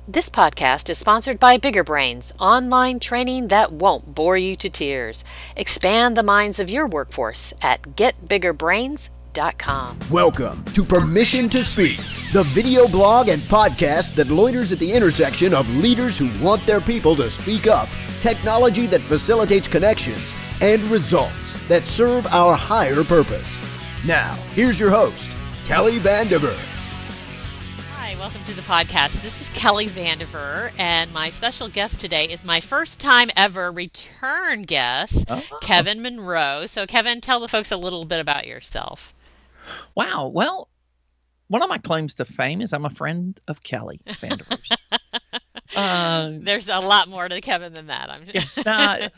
This podcast is sponsored by Bigger Brains, online training that won't bore you to tears. Expand the minds of your workforce at getbiggerbrains.com. Welcome to Permission to Speak, the video blog and podcast that loiters at the intersection of leaders who want their people to speak up, technology that facilitates connections, and results that serve our higher purpose. Now, here's your host, Kelly Vandever. Hi, welcome to the podcast. This is Kelly Vandever, and my special guest today is my first time ever return guest, Kevin Monroe. So, Kevin, tell the folks a little bit about yourself. Wow. Well, one of my claims to fame is I'm a friend of Kelly Vandever's. There's a lot more to Kevin than that.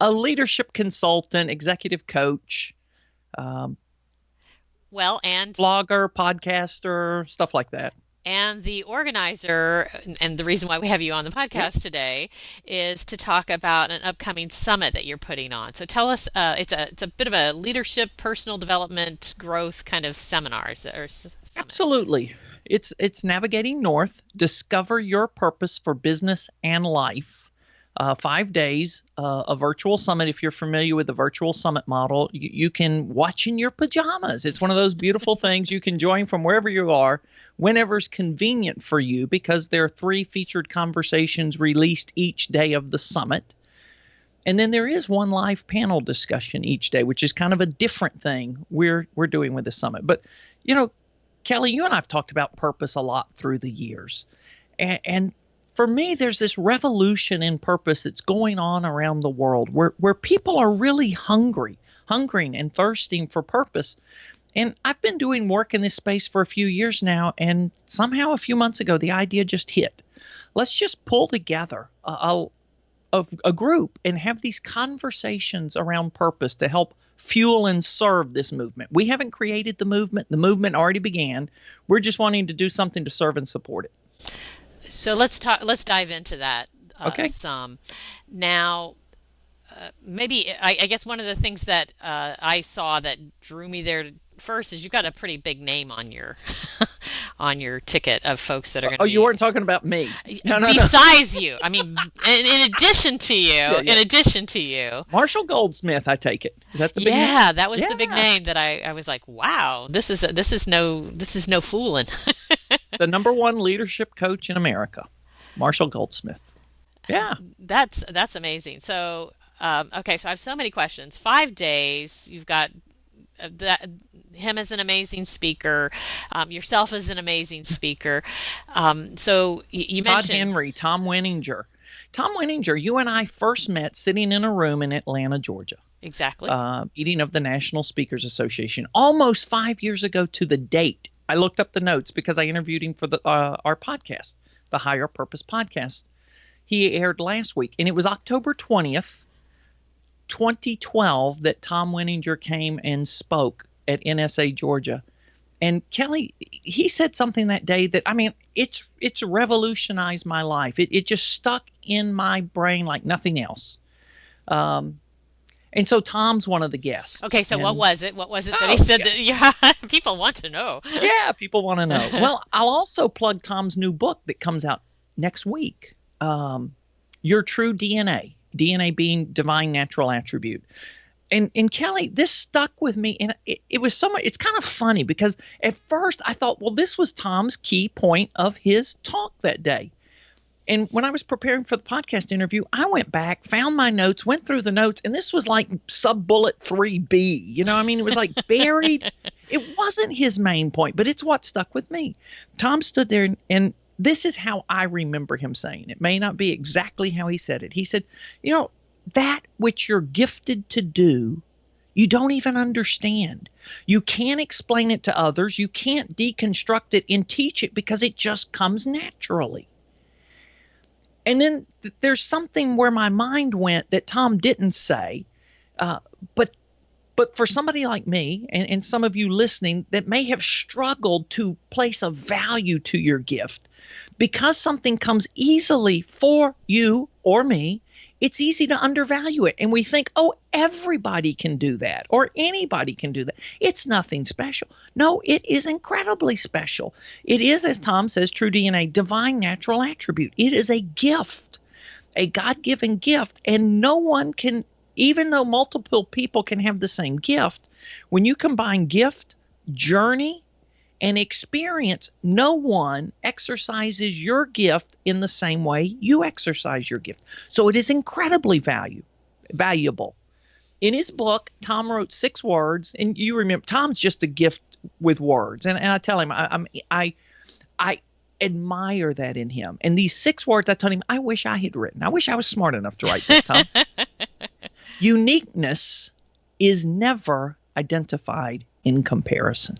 A leadership consultant, executive coach, and blogger, podcaster, stuff like that. And the organizer, and the reason why we have you on the podcast today, is to talk about an upcoming summit that you're putting on. So tell us, it's a bit of a leadership, personal development, growth kind of seminar. Absolutely. It's Navigating North, Discover Your Purpose for Business and Life. 5 days, a virtual summit. If you're familiar with the virtual summit model, you can watch in your pajamas. It's one of those beautiful things. You can join from wherever you are, whenever's convenient for you, because there are 3 featured conversations released each day of the summit. And then there is one live panel discussion each day, which is kind of a different thing we're doing with the summit. But, you know, Kelly, you and I have talked about purpose a lot through the years. And for me, there's this revolution in purpose that's going on around the world where people are really hungering and thirsting for purpose. And I've been doing work in this space for a few years now, and somehow a few months ago, the idea just hit. Let's just pull together a group and have these conversations around purpose to help fuel and serve this movement. We haven't created the movement. The movement already began. We're just wanting to do something to serve and support it. So let's dive into that Okay. some. Now, maybe I guess one of the things that I saw that drew me there first is you've got a pretty big name on your on your ticket of folks that are going to. Oh, you weren't talking about me. No. Besides you, I mean, in addition to you, in addition to you, Marshall Goldsmith, I take it. Is that the big name? Yeah, that was the big name that I was like, wow, this is no fooling. The number 1 leadership coach in America, Marshall Goldsmith. Yeah. That's amazing. So, okay, so I have so many questions. 5 days, you've got him as an amazing speaker, yourself as an amazing speaker. So you mentioned Todd Henry, Tom Wenninger. Tom Wenninger, you and I first met sitting in a room in Atlanta, Georgia. Exactly. Meeting of the National Speakers Association, almost 5 years ago to the date. I looked up the notes because I interviewed him for our podcast, the Higher Purpose podcast. He aired last week, and it was October 20th, 2012, that Tom Wenninger came and spoke at NSA Georgia. And Kelly, he said something that day that, I mean, it's revolutionized my life. It just stuck in my brain like nothing else. And so Tom's one of the guests. Okay, so what was it? What was it that he said that people want to know? Yeah, people want to know. Well, I'll also plug Tom's new book that comes out next week, Your True DNA being divine natural attribute. And Kelly, this stuck with me, and it was so much. It's kind of funny because at first I thought, well, this was Tom's key point of his talk that day. And when I was preparing for the podcast interview, I went back, found my notes, went through the notes, and this was like sub-bullet 3B. You know, I mean, it was like buried. It wasn't his main point, but it's what stuck with me. Tom stood there, and this is how I remember him saying. It may not be exactly how he said it. He said, you know, that which you're gifted to do, you don't even understand. You can't explain it to others. You can't deconstruct it and teach it because it just comes naturally. And then there's something where my mind went that Tom didn't say, but for somebody like me and some of you listening that may have struggled to place a value to your gift, because something comes easily for you or me, it's easy to undervalue it. And we think, oh, everybody can do that or anybody can do that. It's nothing special. No, it is incredibly special. It is, as Tom says, true DNA, divine natural attribute. It is a gift, a God-given gift. And no one can, even though multiple people can have the same gift, when you combine gift, journey, and experience, no one exercises your gift in the same way you exercise your gift. So it is incredibly valuable. In his book, Tom wrote 6 words, and you remember, Tom's just a gift with words. And I tell him, I admire that in him. And these 6 words I told him, I wish I had written. I wish I was smart enough to write that, Tom. Uniqueness is never identified in comparison.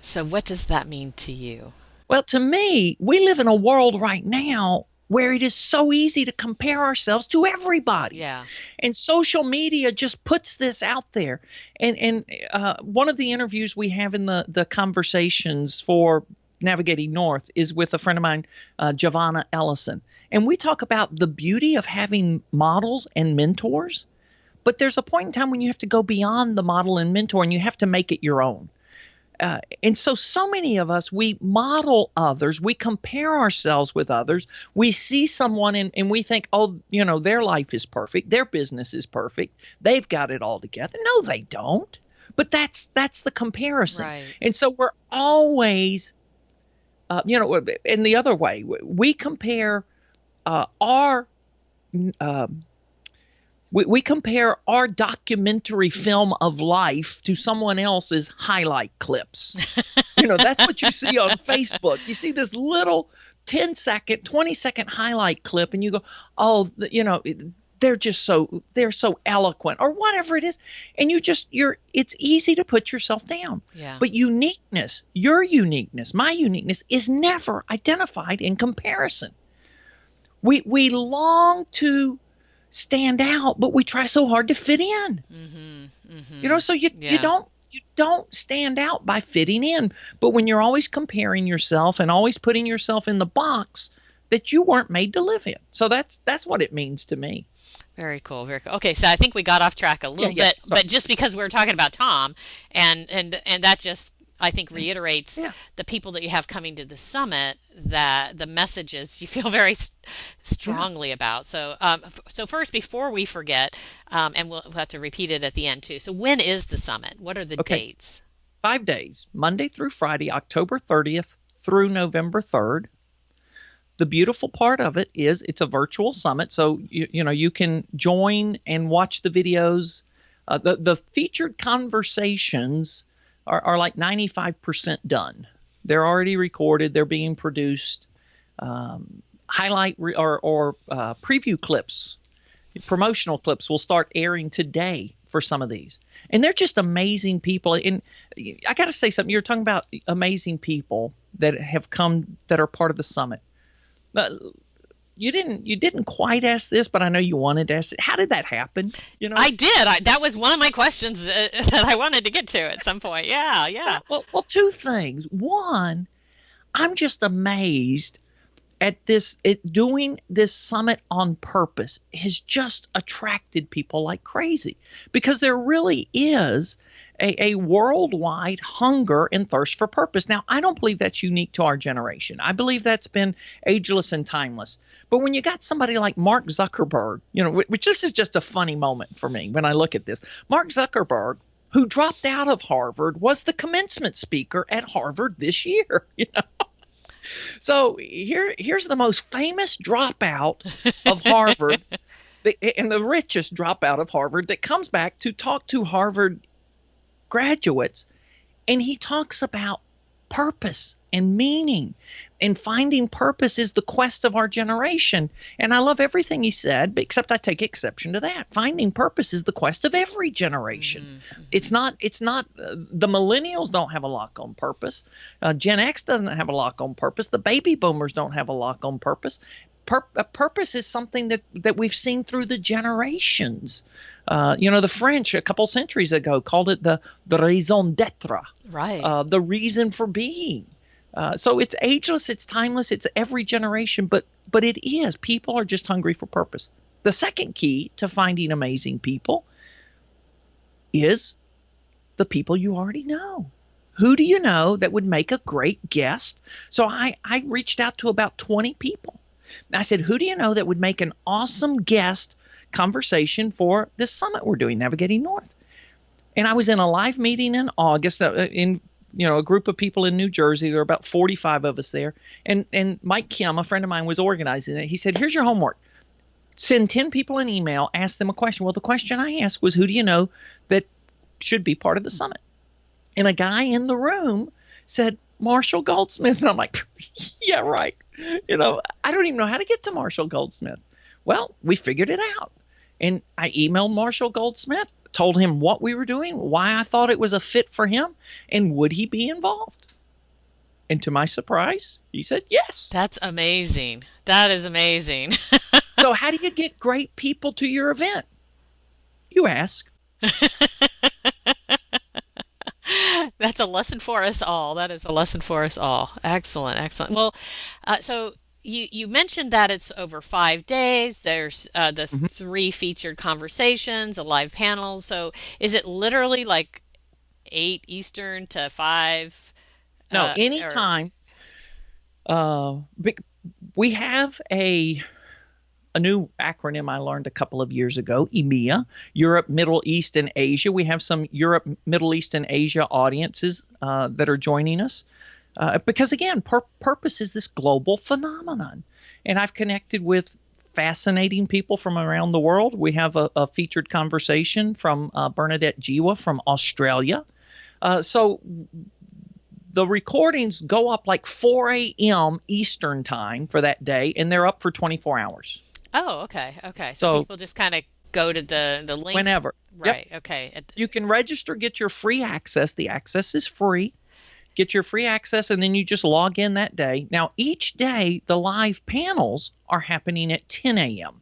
So what does that mean to you? Well, to me, we live in a world right now where it is so easy to compare ourselves to everybody. Yeah. And social media just puts this out there. And one of the interviews we have in the conversations for Navigating North is with a friend of mine, Giovanna Ellison. And we talk about the beauty of having models and mentors. But there's a point in time when you have to go beyond the model and mentor and you have to make it your own. And so many of us, we model others, we compare ourselves with others, we see someone and we think, oh, their life is perfect, their business is perfect, they've got it all together. No, they don't. But that's the comparison. Right. And so we're always, in the other way, we compare We compare our documentary film of life to someone else's highlight clips. That's what you see on Facebook. You see this little 10-second, 20-second highlight clip, and you go, oh, they're so eloquent, or whatever it is. And it's easy to put yourself down. Yeah. But uniqueness, your uniqueness, my uniqueness is never identified in comparison. We long to stand out, but we try so hard to fit in. Mm-hmm, mm-hmm. So you don't stand out by fitting in. But when you're always comparing yourself and always putting yourself in the box that you weren't made to live in. So that's what it means to me. Very cool. Very cool. Okay, so I think we got off track a little bit, but just because we were talking about Tom, and that just, I think, reiterates the people that you have coming to the summit, that the messages you feel very strongly about. So first, before we forget, and we'll have to repeat it at the end too. So when is the summit? What are the dates? 5 days, Monday through Friday, October 30th through November 3rd. The beautiful part of it is it's a virtual summit, so you can join and watch the videos. The featured conversations are like 95% done. They're already recorded. They're being produced. Highlight or preview clips, promotional clips will start airing today for some of these. And they're just amazing people. And I got to say something. You're talking about amazing people that have come that are part of the summit. You didn't quite ask this, but I know you wanted to ask it. How did that happen? I did. That was one of my questions that I wanted to get to at some point. Yeah. Well, 2 things. One, I'm just amazed at doing this summit on purpose has just attracted people like crazy, because there really is a worldwide hunger and thirst for purpose. Now, I don't believe that's unique to our generation. I believe that's been ageless and timeless. But when you got somebody like Mark Zuckerberg, which this is just a funny moment for me when I look at this. Mark Zuckerberg, who dropped out of Harvard, was the commencement speaker at Harvard this year. So here's the most famous dropout of Harvard, and the richest dropout of Harvard, that comes back to talk to Harvard graduates, and he talks about purpose and meaning, and finding purpose is the quest of our generation. And I love everything he said, but except I take exception to that. Finding purpose is the quest of every generation. Mm-hmm. It's not the millennials don't have a lock on purpose. Gen X doesn't have a lock on purpose. The baby boomers don't have a lock on purpose. Purpose is something that we've seen through the generations. The French a couple centuries ago called it the raison d'être, right? The reason for being. So it's ageless, it's timeless, it's every generation. But but it is. People are just hungry for purpose. The second key to finding amazing people is the people you already know. Who do you know that would make a great guest? So I reached out to about 20 people. I said, who do you know that would make an awesome guest conversation for this summit we're doing, Navigating North? And I was in a live meeting in August in a group of people in New Jersey. There were about 45 of us there. And Mike Kim, a friend of mine, was organizing it. He said, here's your homework. Send 10 people an email, ask them a question. Well, the question I asked was, who do you know that should be part of the summit? And a guy in the room said, Marshall Goldsmith. And I'm like, yeah, right. I don't even know how to get to Marshall Goldsmith. Well, we figured it out. And I emailed Marshall Goldsmith, told him what we were doing, why I thought it was a fit for him, and would he be involved? And to my surprise, he said yes. That's amazing. That is amazing. So how do you get great people to your event? You ask. That's a lesson for us all. That is a lesson for us all. Excellent, excellent. Well, so you mentioned that it's over 5 days. There's the 3 featured conversations, a live panel. So is it literally like 8 Eastern to 5? No, anytime. We have a new acronym I learned a couple of years ago, EMEA, Europe, Middle East, and Asia. We have some Europe, Middle East, and Asia audiences that are joining us. Because again, purpose is this global phenomenon. And I've connected with fascinating people from around the world. We have a featured conversation from Bernadette Jiwa from Australia. So the recordings go up like 4 a.m. Eastern time for that day, and they're up for 24 hours. Oh, okay. Okay. So people just kind of go to the link. Whenever. Right. Yep. Okay. You can register, get your free access. The access is free. Get your free access, and then you just log in that day. Now, each day, the live panels are happening at 10 a.m.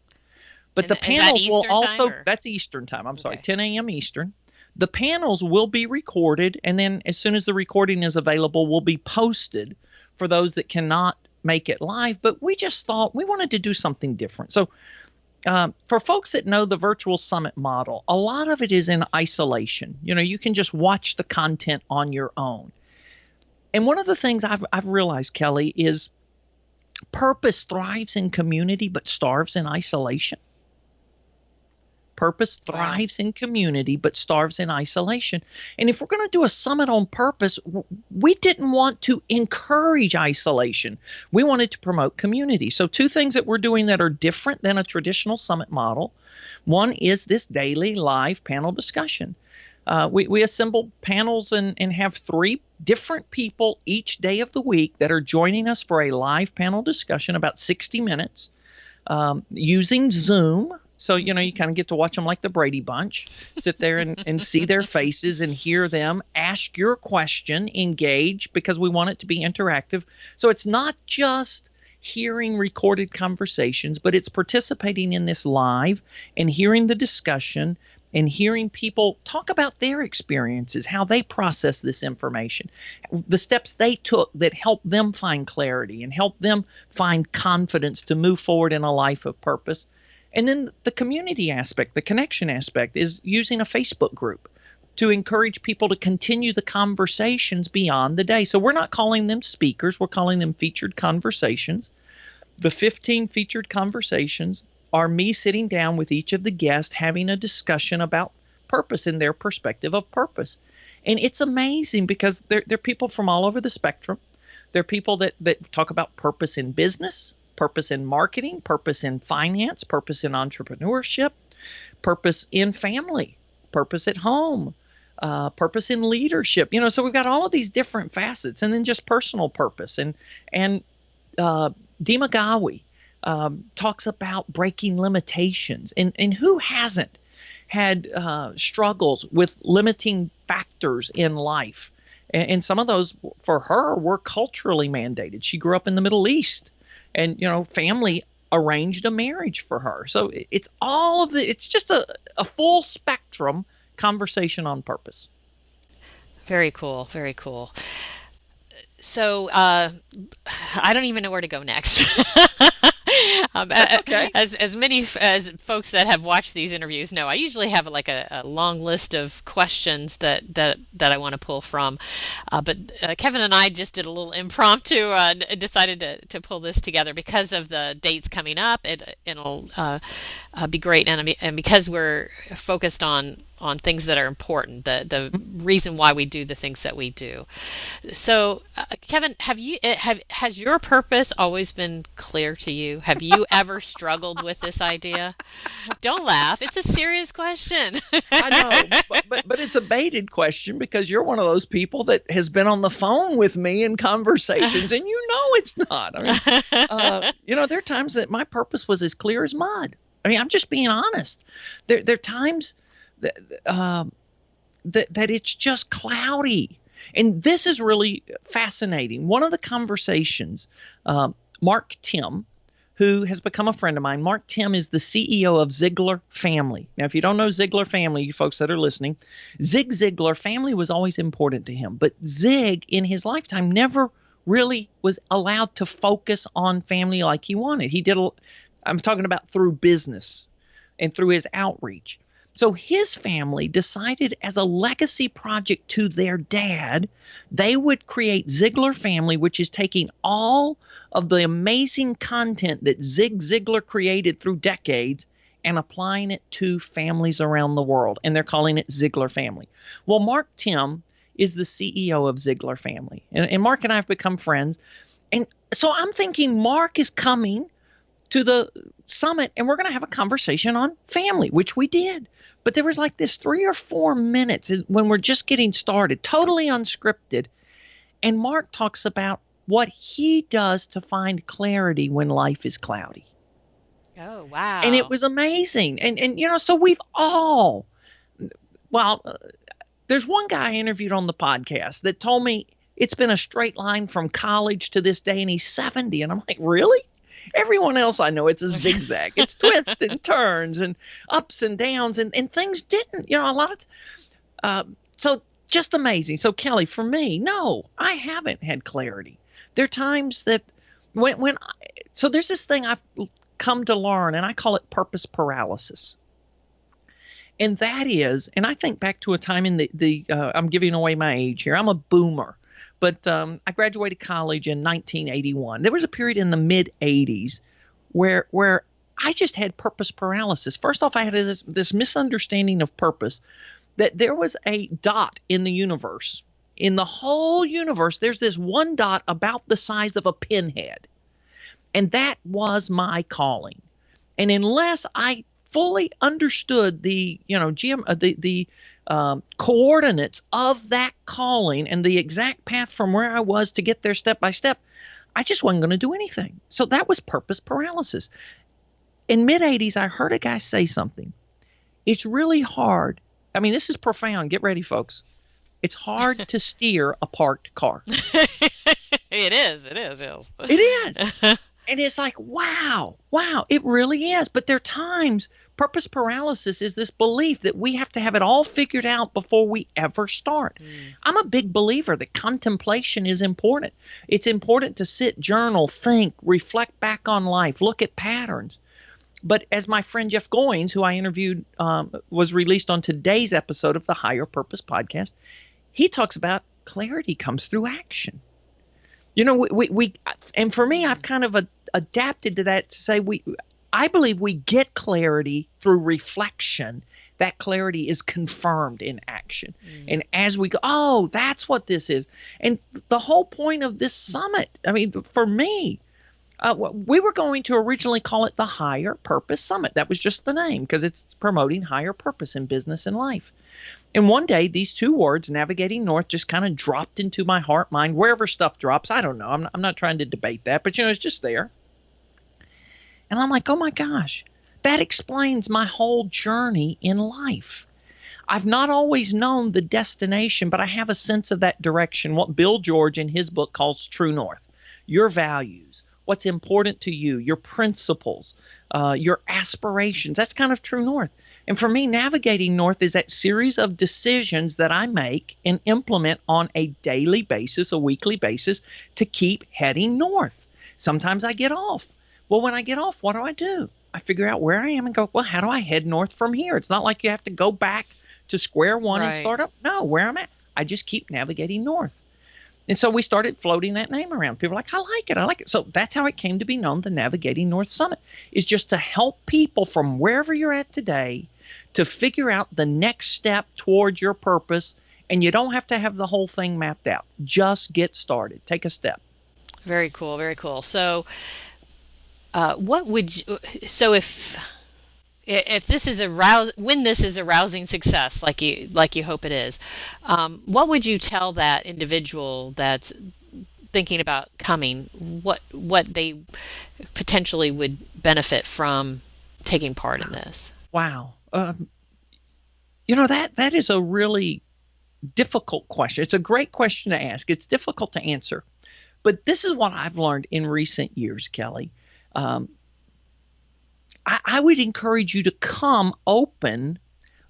But the panels will also, that's Eastern time. I'm sorry, 10 a.m. Eastern. The panels will be recorded, and then as soon as the recording is available, will be posted for those that cannot make it live. But we just thought we wanted to do something different. So for folks that know the virtual summit model, a lot of it is in isolation. You can just watch the content on your own. And one of the things I've realized, Kelly, is purpose thrives in community but starves in isolation. Purpose thrives in community but starves in isolation. And if we're going to do a summit on purpose, we didn't want to encourage isolation. We wanted to promote community. So 2 things that we're doing that are different than a traditional summit model. One is this daily live panel discussion. We assemble panels and have 3 different people each day of the week that are joining us for a live panel discussion, about 60 minutes, using Zoom. So, you kind of get to watch them like the Brady Bunch, sit there and see their faces and hear them, ask your question, engage, because we want it to be interactive. So it's not just hearing recorded conversations, but it's participating in this live and hearing the discussion and hearing people talk about their experiences, how they process this information, the steps they took that helped them find clarity and help them find confidence to move forward in a life of purpose. And then the community aspect, the connection aspect, is using a Facebook group to encourage people to continue the conversations beyond the day. So we're not calling them speakers, we're calling them featured conversations. The 15 featured conversations are me sitting down with each of the guests having a discussion about purpose and their perspective of purpose. And it's amazing because they're people from all over the spectrum. They're people that talk about purpose in business, purpose in marketing, purpose in finance, purpose in entrepreneurship, purpose in family, purpose at home, purpose in leadership. So we've got all of these different facets, and then just personal purpose. And Dima Gawi talks about breaking limitations. And who hasn't had struggles with limiting factors in life? And some of those, for her, were culturally mandated. She grew up in the Middle East, and family arranged a marriage for her. So it's just a full spectrum conversation on purpose. Very cool. Very cool. So I don't even know where to go next. Okay. As many as folks that have watched these interviews know, I usually have like a long list of questions that I want to pull from. But Kevin and I just did a little impromptu, decided to pull this together because of the dates coming up. It'll be great, and because we're focused on things that are important, the reason why we do the things that we do. So, Kevin, has your purpose always been clear to you? Have you ever struggled with this idea? Don't laugh. It's a serious question. I know, but it's a baited question because you're one of those people that has been on the phone with me in conversations, and you know it's not. I mean, there are times that my purpose was as clear as mud. I mean, I'm just being honest. There are times that it's just cloudy. And this is really fascinating. One of the conversations, Mark Tim, who has become a friend of mine, Mark Tim is the CEO of Ziglar Family. Now, if you don't know Ziglar Family, you folks that are listening, Zig Ziglar, family was always important to him. But Zig, in his lifetime, never really was allowed to focus on family like he wanted. I'm talking about through business and through his outreach. So his family decided as a legacy project to their dad, they would create Ziglar Family, which is taking all of the amazing content that Zig Ziglar created through decades and applying it to families around the world. And they're calling it Ziglar Family. Well, Mark Tim is the CEO of Ziglar Family. And Mark and I have become friends. And so I'm thinking Mark is coming to the summit and we're going to have a conversation on family, which we did. But there was like this 3 or 4 minutes when we're just getting started, totally unscripted. And Mark talks about what he does to find clarity when life is cloudy. Oh, wow. And it was amazing. And so we've all, there's one guy I interviewed on the podcast that told me it's been a straight line from college to this day and he's 70. And I'm like, really? Everyone else I know, it's a zigzag. It's twists and turns and ups and downs and things didn't, a lot of, so just amazing. So Kelly, for me, no, I haven't had clarity. There are times that so there's this thing I've come to learn and I call it purpose paralysis. And that is, and I think back to a time in I'm giving away my age here. I'm a boomer. But I graduated college in 1981. There was a period in the mid-'80s where I just had purpose paralysis. First off, I had this misunderstanding of purpose, that there was a dot in the universe. In the whole universe, there's this one dot about the size of a pinhead. And that was my calling. And unless I fully understood the coordinates of that calling and the exact path from where I was to get there step by step, I just wasn't going to do anything. So that was purpose paralysis. In mid-'80s, I heard a guy say something. It's really hard. I mean, this is profound. Get ready, folks. It's hard to steer a parked car. It is. It is. And it's like, wow, it really is. But there are times purpose paralysis is this belief that we have to have it all figured out before we ever start. I'm a big believer that contemplation is important. It's important to sit, journal, think, reflect back on life, look at patterns. But as my friend Jeff Goins, who I interviewed, was released on today's episode of the Higher Purpose podcast, he talks about clarity comes through action. We and for me, I've kind of adapted to that to say I believe we get clarity through reflection. That clarity is confirmed in action. And as we go, oh, that's what this is. And the whole point of this summit, I mean, for me, we were going to originally call it the Higher Purpose Summit. That was just the name because it's promoting higher purpose in business and life. And one day, these two words, navigating north, just kind of dropped into my heart, mind, wherever stuff drops. I don't know. I'm not trying to debate that, but it's just there. And I'm like, oh my gosh, that explains my whole journey in life. I've not always known the destination, but I have a sense of that direction, what Bill George in his book calls true north. Your values, what's important to you, your principles, your aspirations. That's kind of true north. And for me, navigating north is that series of decisions that I make and implement on a daily basis, a weekly basis, to keep heading north. Sometimes I get off. Well, when I get off, what do? I figure out where I am and go, well, how do I head north from here? It's not like you have to go back to square one and Right. start up. No, where I'm at, I just keep navigating north. And so we started floating that name around. People were like, I like it. I like it. So that's how it came to be known, the Navigating North Summit, is just to help people from wherever you're at today to figure out the next step towards your purpose. And you don't have to have the whole thing mapped out. Just get started. Take a step. Very cool. Very cool. So, what would you, so if this is when this is a rousing success, like you hope it is, what would you tell that individual that's thinking about coming? What they potentially would benefit from taking part in this? Wow. That is a really difficult question. It's a great question to ask. It's difficult to answer. But this is what I've learned in recent years, Kelly. I would encourage you to come open,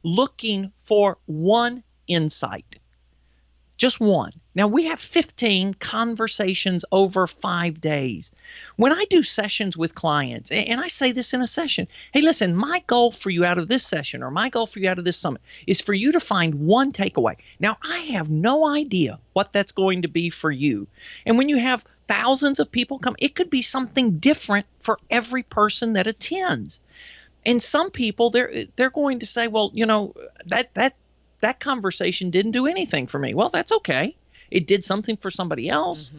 looking for one insight, just one. Now, we have 15 conversations over 5 days. When I do sessions with clients, and I say this in a session, hey, listen, my goal for you out of this session or my goal for you out of this summit is for you to find one takeaway. Now, I have no idea what that's going to be for you. And when you have thousands of people come, it could be something different for every person that attends. And some people, they're going to say, well, that conversation didn't do anything for me. Well, that's okay. It did something for somebody else.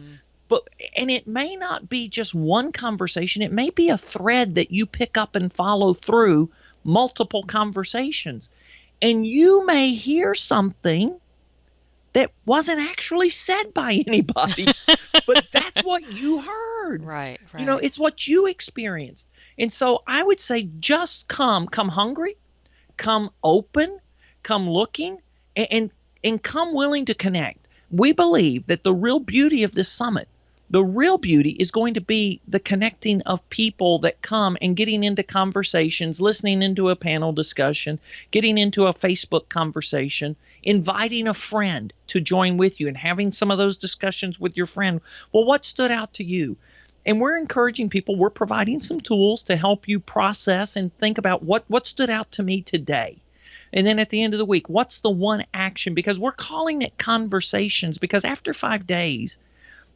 And it may not be just one conversation. It may be a thread that you pick up and follow through multiple conversations. And you may hear something that wasn't actually said by anybody, but that's what you heard. Right. It's what you experienced. And so I would say just come hungry, come open, come looking, and come willing to connect. We believe that the real beauty of this summit, the real beauty is going to be the connecting of people that come and getting into conversations, listening into a panel discussion, getting into a Facebook conversation, inviting a friend to join with you and having some of those discussions with your friend. Well, what stood out to you? And we're encouraging people, we're providing some tools to help you process and think about what stood out to me today. And then at the end of the week, what's the one action? Because we're calling it conversations, because after 5 days,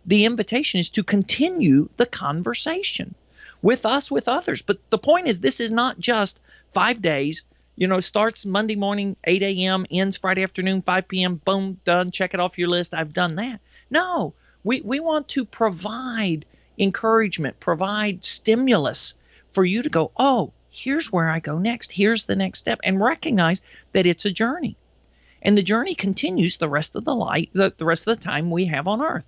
the invitation is to continue the conversation with us, with others. But the point is, this is not just 5 days, starts Monday morning, 8 a.m., ends Friday afternoon, 5 p.m., boom, done, check it off your list, I've done that. No, we want to provide encouragement, provide stimulus for you to go, oh, here's where I go next. Here's the next step, and recognize that it's a journey, and the journey continues the rest of the rest of the time we have on Earth.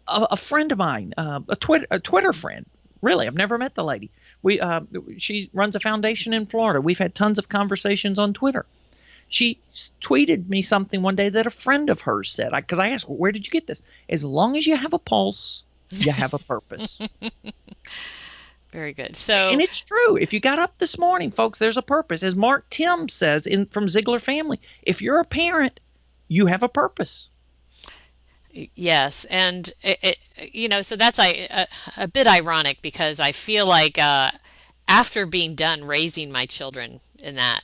A friend of mine, a Twitter friend, really, I've never met the lady. She runs a foundation in Florida. We've had tons of conversations on Twitter. She tweeted me something one day that a friend of hers said, because I asked, where did you get this? As long as you have a pulse, you have a purpose. Very good. And it's true. If you got up this morning, folks, there's a purpose. As Mark Tim says from Ziegler Family, if you're a parent, you have a purpose. Yes, and so that's a bit ironic, because I feel like after being done raising my children in that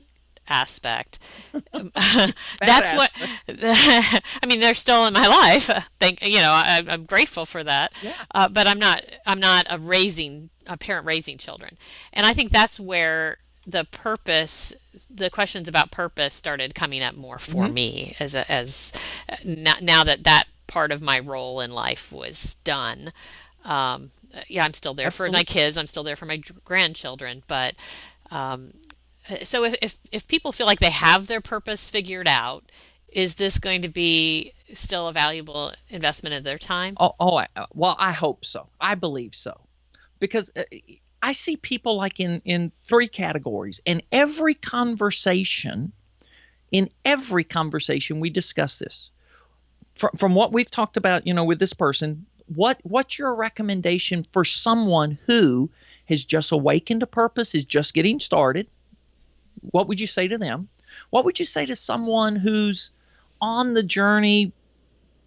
aspect, that's what I mean. They're still in my life. I'm grateful for that. Yeah. But I'm not a parent raising children, and I think that's where the questions about purpose started coming up more for me as now that part of my role in life was done. I'm still there for my kids. I'm still there for my grandchildren. But so if people feel like they have their purpose figured out, is this going to be still a valuable investment of their time? Well, I hope so. I believe so, because I see people like in 3 categories. In every conversation we discuss this. From what we've talked about, with this person, what's your recommendation for someone who has just awakened a purpose, is just getting started? What would you say to them? What would you say to someone who's on the journey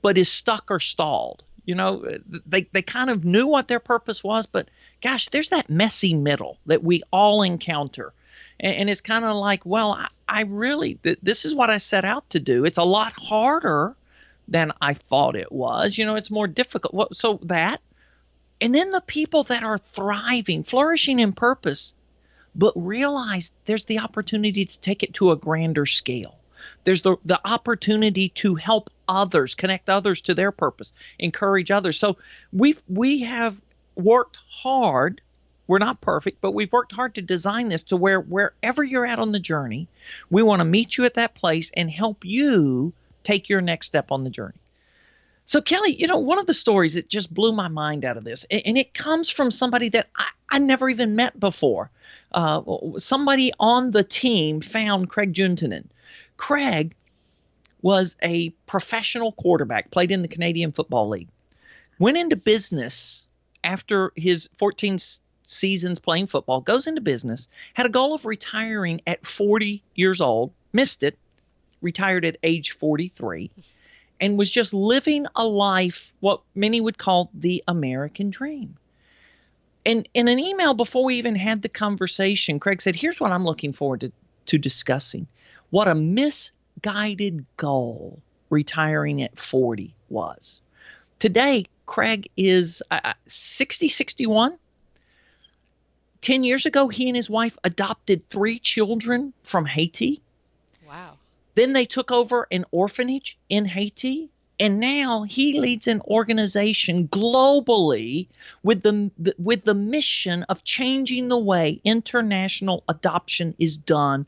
but is stuck or stalled? They kind of knew what their purpose was, but gosh, there's that messy middle that we all encounter. And it's kind of like, well, I really, this is what I set out to do. It's a lot harder than I thought it was. It's more difficult. So that, and then the people that are thriving, flourishing in purpose, but realize there's the opportunity to take it to a grander scale. There's the opportunity to help others, connect others to their purpose, encourage others. So we have worked hard. We're not perfect, but we've worked hard to design this to where wherever you're at on the journey, we want to meet you at that place and help you take your next step on the journey. So Kelly, one of the stories that just blew my mind out of this, and it comes from somebody that I never even met before. Somebody on the team found Craig Juntunen. Craig was a professional quarterback, played in the Canadian Football League, went into business after his 14 seasons playing football, goes into business, had a goal of retiring at 40 years old, missed it, retired at age 43, and was just living a life, what many would call the American dream. And in an email before we even had the conversation, Craig said, here's what I'm looking forward to discussing. What a misguided goal retiring at 40 was. Today, Craig is 61. 10 years ago, he and his wife adopted 3 children from Haiti. Wow. Then they took over an orphanage in Haiti. And now he leads an organization globally with the mission of changing the way international adoption is done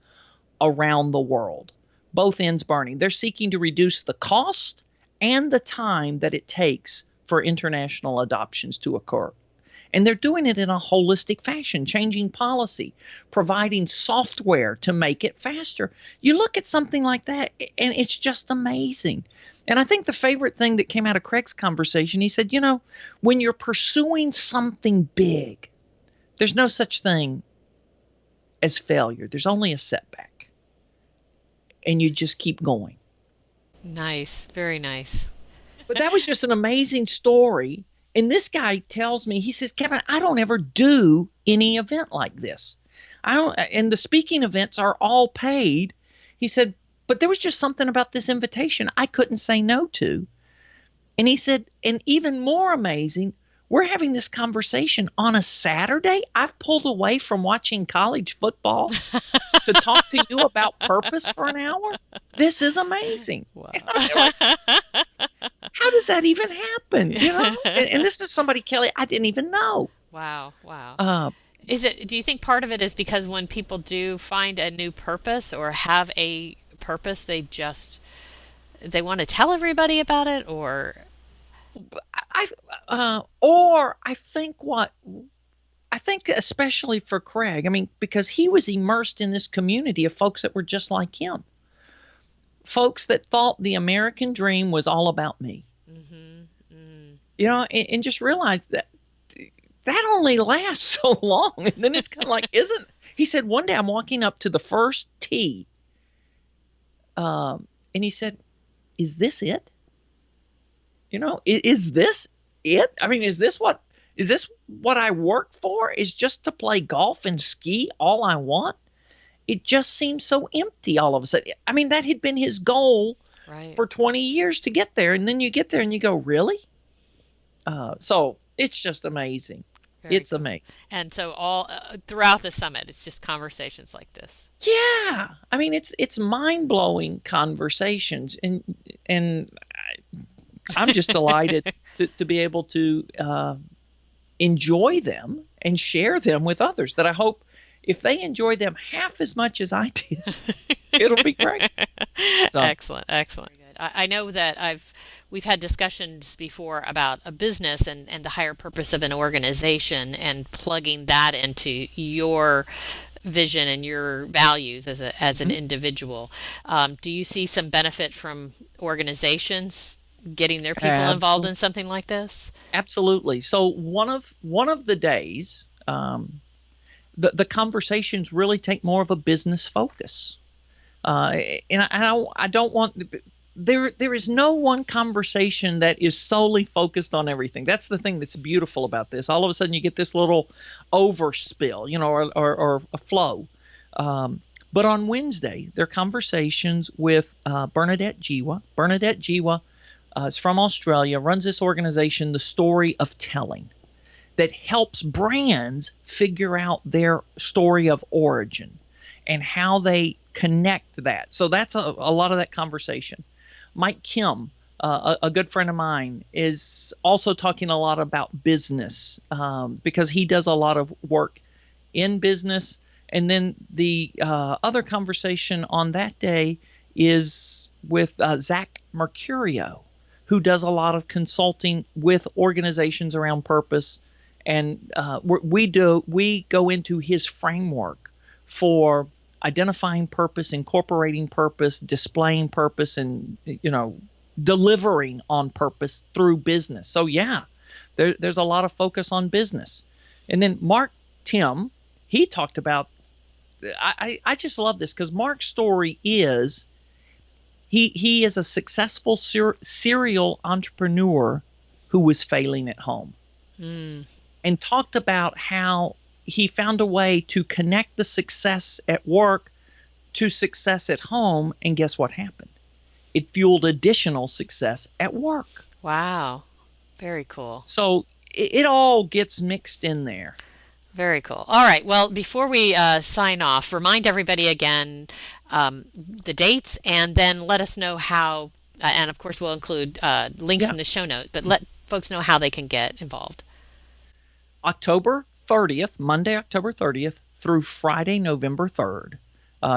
around the world. Both ends burning. They're seeking to reduce the cost and the time that it takes for international adoptions to occur. And they're doing it in a holistic fashion, changing policy, providing software to make it faster. You look at something like that, and it's just amazing. And I think the favorite thing that came out of Craig's conversation, he said, when you're pursuing something big, there's no such thing as failure. There's only a setback. And you just keep going. Nice. Very nice. But that was just an amazing story. And this guy tells me, he says, Kevin, I don't ever do any event like this. And the speaking events are all paid. He said, but there was just something about this invitation I couldn't say no to. And he said, and even more amazing, we're having this conversation on a Saturday. I've pulled away from watching college football to talk to you about purpose for an hour. This is amazing. Wow. How does that even happen? And this is somebody, Kelly, I didn't even know. Wow. Do you think part of it is because when people do find a new purpose or have a purpose, they want to tell everybody about it, or I think especially for Craig, because he was immersed in this community of folks that were just like him. Folks that thought the American dream was all about me. Mm-hmm. Mm. And just realized that only lasts so long. And then it's kind of like, he said, one day I'm walking up to the first tee. And he said, is this it? Is this it? Is this what I work for? Is just to play golf and ski all I want? It just seems so empty all of a sudden. That had been his goal for 20 years to get there. And then you get there and you go, really? So it's just amazing. Very cool. Amazing. And so all throughout the summit, it's just conversations like this. Yeah. It's mind-blowing conversations. And I'm just delighted to be able to enjoy them and share them with others that I hope if they enjoy them half as much as I did, it'll be great. So. Excellent. I know that we've had discussions before about a business and the higher purpose of an organization and plugging that into your vision and your values as an individual. Do you see some benefit from organizations getting their people involved in something like this? Absolutely. So one of the days, the conversations really take more of a business focus. And I don't want there is no one conversation that is solely focused on everything. That's the thing that's beautiful about this. All of a sudden you get this little overspill, or a flow. But on Wednesday, there are conversations with Bernadette Jiwa. Bernadette Jiwa is from Australia, runs this organization, The Story of Telling, that helps brands figure out their story of origin and how they connect that. So that's a lot of that conversation. Mike Kim, a good friend of mine, is also talking a lot about business because he does a lot of work in business. And then the other conversation on that day is with Zach Mercurio, who does a lot of consulting with organizations around purpose. And we go into his framework for identifying purpose, incorporating purpose, displaying purpose, and delivering on purpose through business. So yeah, there's a lot of focus on business. And then Mark Tim, he talked about. I just love this because Mark's story is he is a successful serial entrepreneur who was failing at home, and talked about how he found a way to connect the success at work to success at home. And guess what happened? It fueled additional success at work. Wow. Very cool. So it all gets mixed in there. Very cool. All right. Well, before we sign off, remind everybody again the dates, and then let us know how, and of course we'll include links in the show note, but let folks know how they can get involved. October 30th, Monday, October 30th through Friday, November 3rd.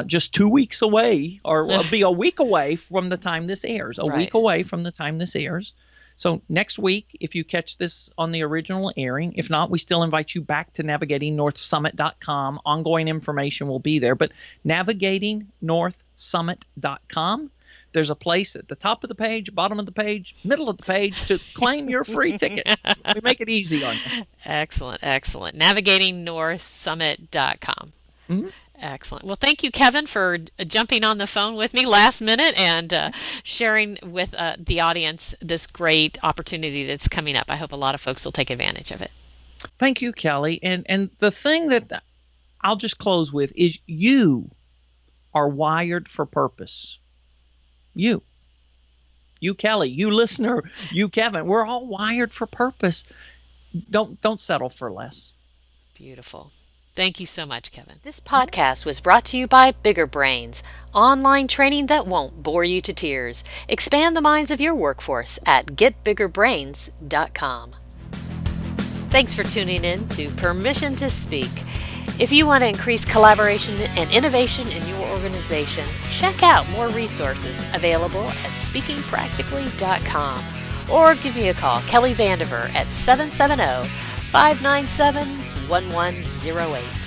Just 2 weeks away, or it'll be a week away from the time this airs. A week away from the time this airs. So next week, if you catch this on the original airing, if not, we still invite you back to navigatingnorthsummit.com. Ongoing information will be there, but navigatingnorthsummit.com. There's a place at the top of the page, bottom of the page, middle of the page to claim your free ticket. We make it easy on you. Excellent, excellent. Navigatingnorthsummit.com. Mm-hmm. Excellent. Well, thank you, Kevin, for jumping on the phone with me last minute and sharing with the audience this great opportunity that's coming up. I hope a lot of folks will take advantage of it. Thank you, Kelly. And the thing that I'll just close with is you are wired for purpose. You, Kelly, you listener, you, Kevin, we're all wired for purpose. Don't settle for less. Beautiful. Thank you so much, Kevin. This podcast was brought to you by Bigger Brains, online training that won't bore you to tears. Expand the minds of your workforce at getbiggerbrains.com. Thanks for tuning in to Permission to Speak. If you want to increase collaboration and innovation in your organization, check out more resources available at speakingpractically.com or give me a call, Kelly Vandever, at 770-597-1108.